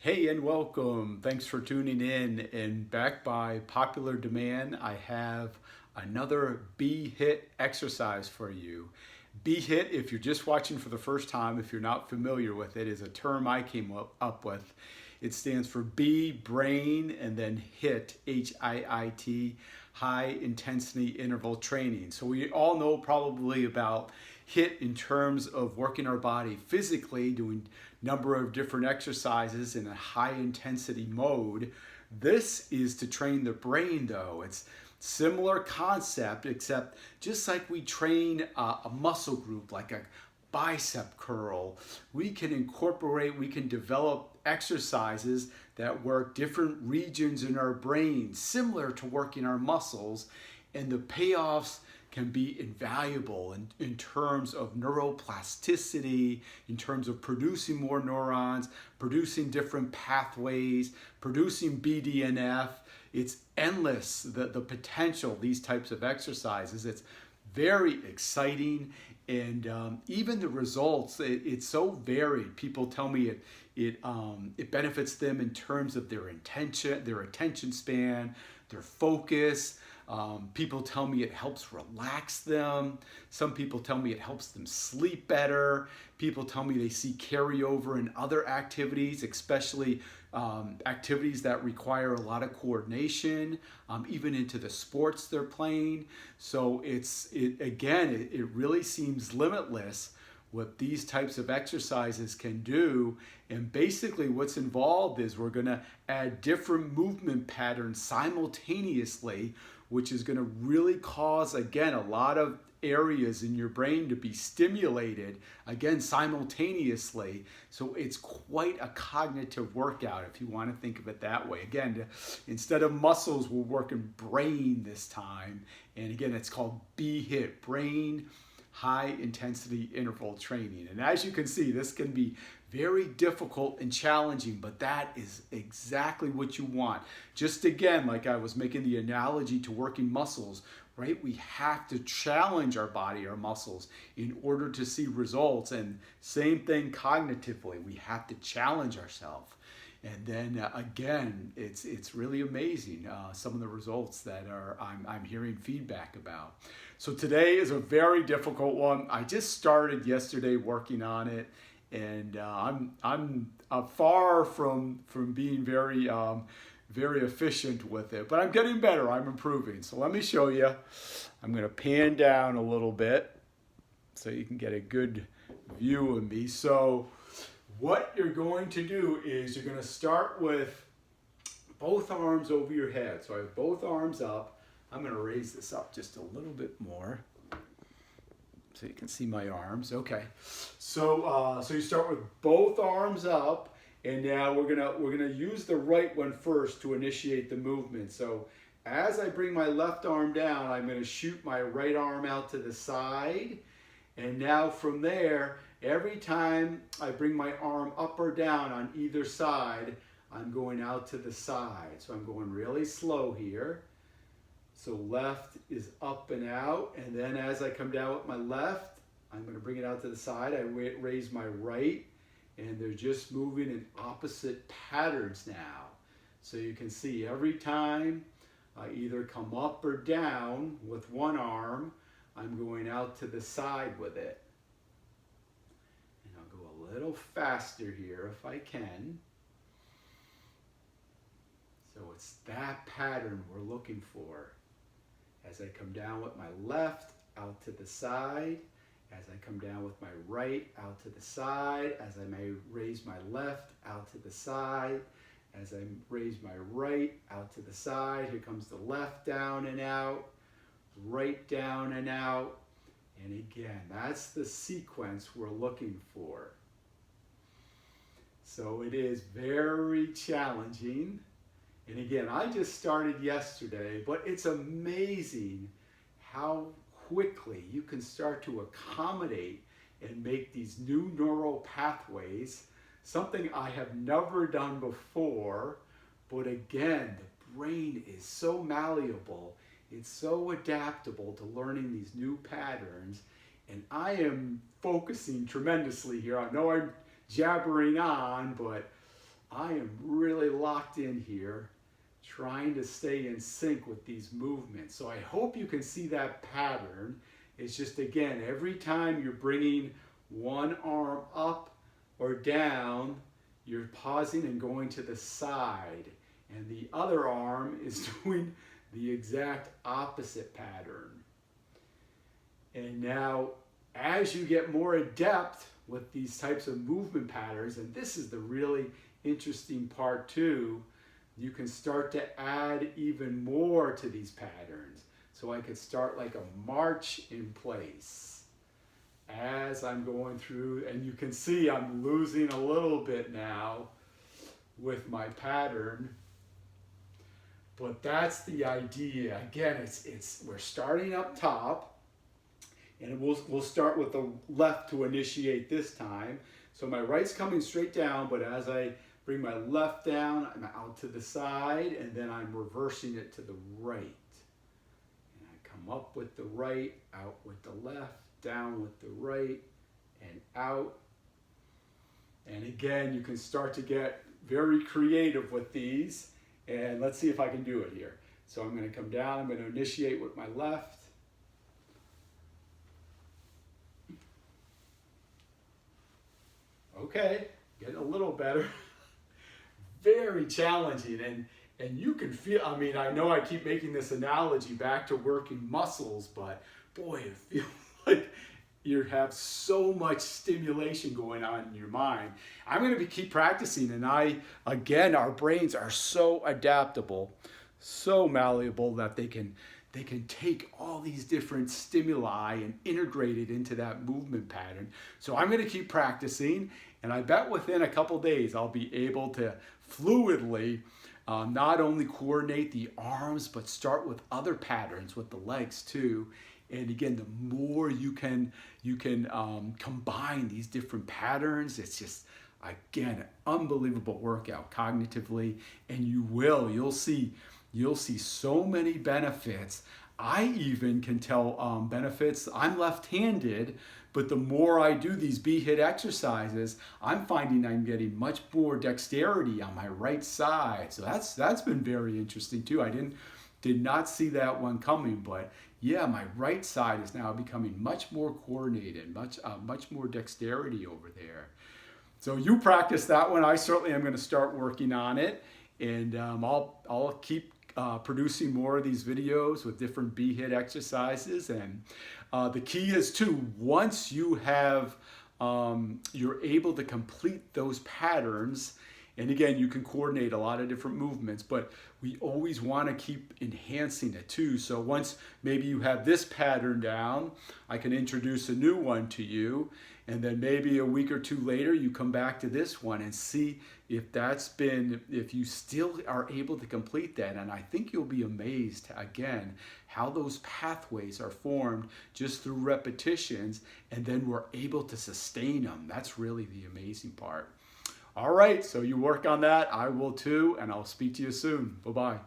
Hey and welcome. Thanks for tuning in. And back by popular demand, I have another B-HIIT exercise for you. B-HIIT, if you're just watching for the first time, if you're not familiar with it, is a term I came up with. It stands for B, brain, and then HIIT, H-I-I-T, high intensity interval training. So we all know probably about HIIT in terms of working our body physically, doing number of different exercises in a high intensity mode. This is to train the brain though. It's similar concept, except just like we train a muscle group like a bicep curl, we can develop exercises that work different regions in our brain, similar to working our muscles, and the payoffs can be invaluable in terms of neuroplasticity, in terms of producing more neurons, producing different pathways, producing BDNF. It's endless, the potential of these types of exercises. It's very exciting, and even the results, it's so varied. People tell me it benefits them in terms of their attention span, their focus. People tell me it helps relax them. Some people tell me it helps them sleep better. People tell me they see carryover in other activities, especially activities that require a lot of coordination, even into the sports they're playing. So it really seems limitless what these types of exercises can do. And basically what's involved is we're going to add different movement patterns simultaneously, which is going to really cause, again, a lot of areas in your brain to be stimulated, again, simultaneously. So it's quite a cognitive workout if you want to think of it that way. Again, instead of muscles, we're working brain this time. And again, it's called B-HIIT, brain high intensity interval training. And as you can see, this can be very difficult and challenging, but that is exactly what you want. Just again, like I was making the analogy to working muscles, right? We have to challenge our body, our muscles, in order to see results. And same thing cognitively, we have to challenge ourselves. And then again, it's really amazing some of the results that I'm hearing feedback about. So today is a very difficult one. I just started yesterday working on it, and I'm far from being very efficient with it, but I'm getting better. I'm improving. So let me show you. I'm going to pan down a little bit so you can get a good view of me. So what you're going to do is you're going to start with both arms over your head. So I have both arms up. I'm going to raise this up just a little bit more so you can see my arms. Okay. So you start with both arms up, and now we're gonna use the right one first to initiate the movement. So as I bring my left arm down, I'm going to shoot my right arm out to the side. And now from there, every time I bring my arm up or down on either side, I'm going out to the side. So I'm going really slow here. So left is up and out. And then as I come down with my left, I'm going to bring it out to the side. I raise my right, and they're just moving in opposite patterns now. So you can see every time I either come up or down with one arm, I'm going out to the side with it. And I'll go a little faster here if I can. So it's that pattern we're looking for. As I come down with my left, out to the side. As I come down with my right, out to the side. As I may raise my left, out to the side. As I raise my right, out to the side. Here comes the left down and out. Right down and out. And again, that's the sequence we're looking for. So it is very challenging. And again, I just started yesterday, but it's amazing how quickly you can start to accommodate and make these new neural pathways, something I have never done before. But again, the brain is so malleable. It's so adaptable to learning these new patterns. And I am focusing tremendously here. I know I'm jabbering on, but I am really locked in here, trying to stay in sync with these movements. So I hope you can see that pattern. It's just, again, every time you're bringing one arm up or down, you're pausing and going to the side. And the other arm is doing the exact opposite pattern. And now, as you get more adept with these types of movement patterns, and this is the really interesting part too, you can start to add even more to these patterns. So I could start like a march in place as I'm going through, and you can see I'm losing a little bit now with my pattern. But that's the idea. Again, we're starting up top, and we'll start with the left to initiate this time. So my right's coming straight down, but as I bring my left down, I'm out to the side, and then I'm reversing it to the right. Up with the right, out with the left, down with the right, and out. And again, you can start to get very creative with these. And let's see if I can do it here. So I'm going to come down, I'm going to initiate with my left. Okay, getting a little better. Very challenging. And you can feel, I mean, I know I keep making this analogy back to working muscles, but boy, it feels like you have so much stimulation going on in your mind. I'm going to keep practicing, and again, our brains are so adaptable, so malleable that they can take all these different stimuli and integrate it into that movement pattern. So I'm going to keep practicing, and I bet within a couple days I'll be able to fluidly not only coordinate the arms, but start with other patterns with the legs too. And again, the more you can combine these different patterns, it's just, again, an unbelievable workout cognitively. And you'll see so many benefits. I even can tell benefits. I'm left-handed, but the more I do these B-HIIT exercises, I'm finding I'm getting much more dexterity on my right side. So that's been very interesting too. I did not see that one coming, but yeah, my right side is now becoming much more coordinated, much more dexterity over there. So you practice that one. I certainly am going to start working on it, and I'll keep producing more of these videos with different B-HIIT exercises. And the key is too, once you have, you're able to complete those patterns, and again, you can coordinate a lot of different movements, but we always want to keep enhancing it too. So once maybe you have this pattern down, I can introduce a new one to you, and then maybe a week or two later, you come back to this one and see if if you still are able to complete that. And I think you'll be amazed, again, how those pathways are formed just through repetitions, and then we're able to sustain them. That's really the amazing part. All right, so you work on that. I will too, and I'll speak to you soon. Bye-bye.